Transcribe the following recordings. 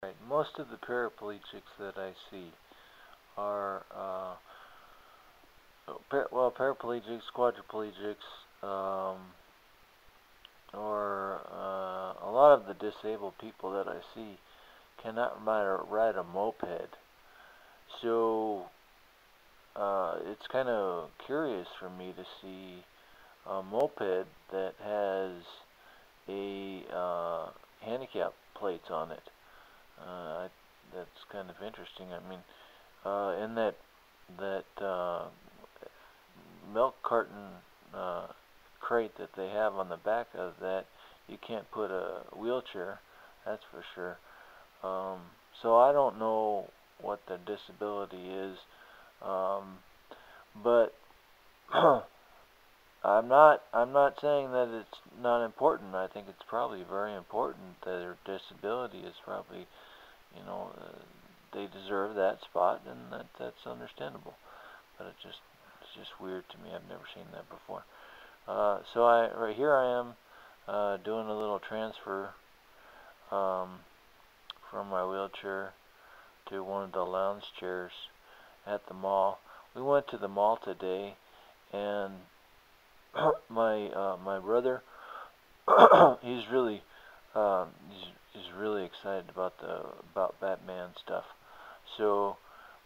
Right. Most of the paraplegics that I see are, paraplegics, quadriplegics, or a lot of the disabled people that I see cannot ride a moped. So it's kind of curious for me to see a moped that has a handicap plates on it. That's kind of interesting. I mean, in that milk carton crate that they have on the back of that, you can't put a wheelchair. That's for sure. So I don't know what the disability is, but I'm not saying that it's not important. I think it's probably very important that their disability is probably, they deserve that spot, and that's understandable. But it's just weird to me. I've never seen that before. So right here I am doing a little transfer um, from my wheelchair to one of the lounge chairs at the mall. We went to the mall today, and my brother, he's really he's really excited about Batman stuff. So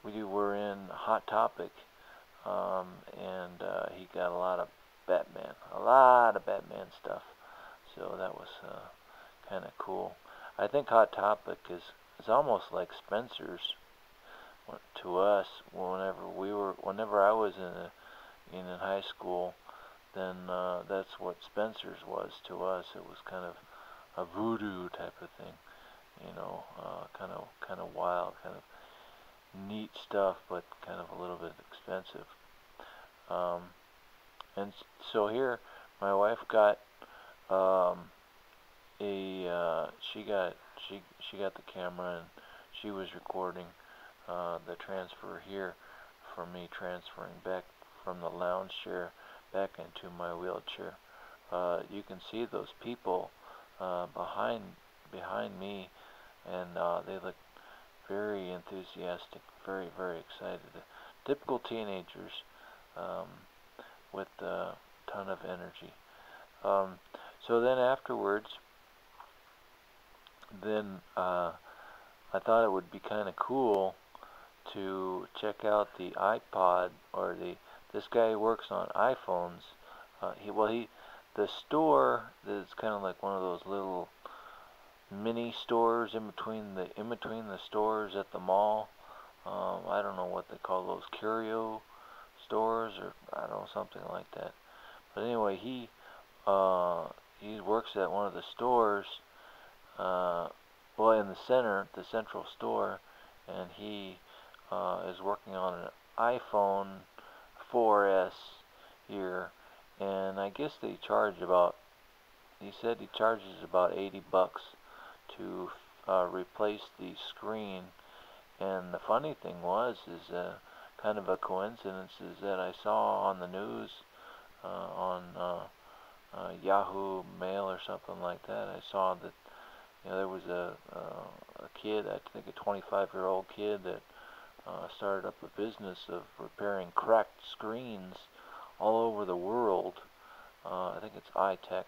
we were in Hot Topic, and he got a lot of Batman stuff. So that was kind of cool. I think Hot Topic is almost like Spencer's to us. Whenever I was in high school, then that's what Spencer's was to us. It was kind of a voodoo type of thing, kind of wild, kind of neat stuff, but kind of a little bit expensive. Um, and so here, my wife got um, she got the camera, and she was recording the transfer here for me transferring back from the lounge chair back into my wheelchair. You can see those people behind me, and they look very enthusiastic, very, very excited. Typical teenagers um, with a ton of energy. So then afterwards, then I thought it would be kind of cool to check out the iPod, or this guy works on iPhones. The store is kind of like one of those little mini stores in between the stores at the mall. I don't know what they call those, curio stores, or I don't know, something like that. But anyway, he works at one of the stores, in the central store, and he is working on an iPhone 4S here, and I guess they charge he said he charges about $80 to replace the screen. And the funny thing is kind of a coincidence, is that I saw on the news, on Yahoo Mail or something like that, I saw that there was a kid, I think a 25-year-old kid, that started up a business of repairing cracked screens all over the world. I think it's iTech,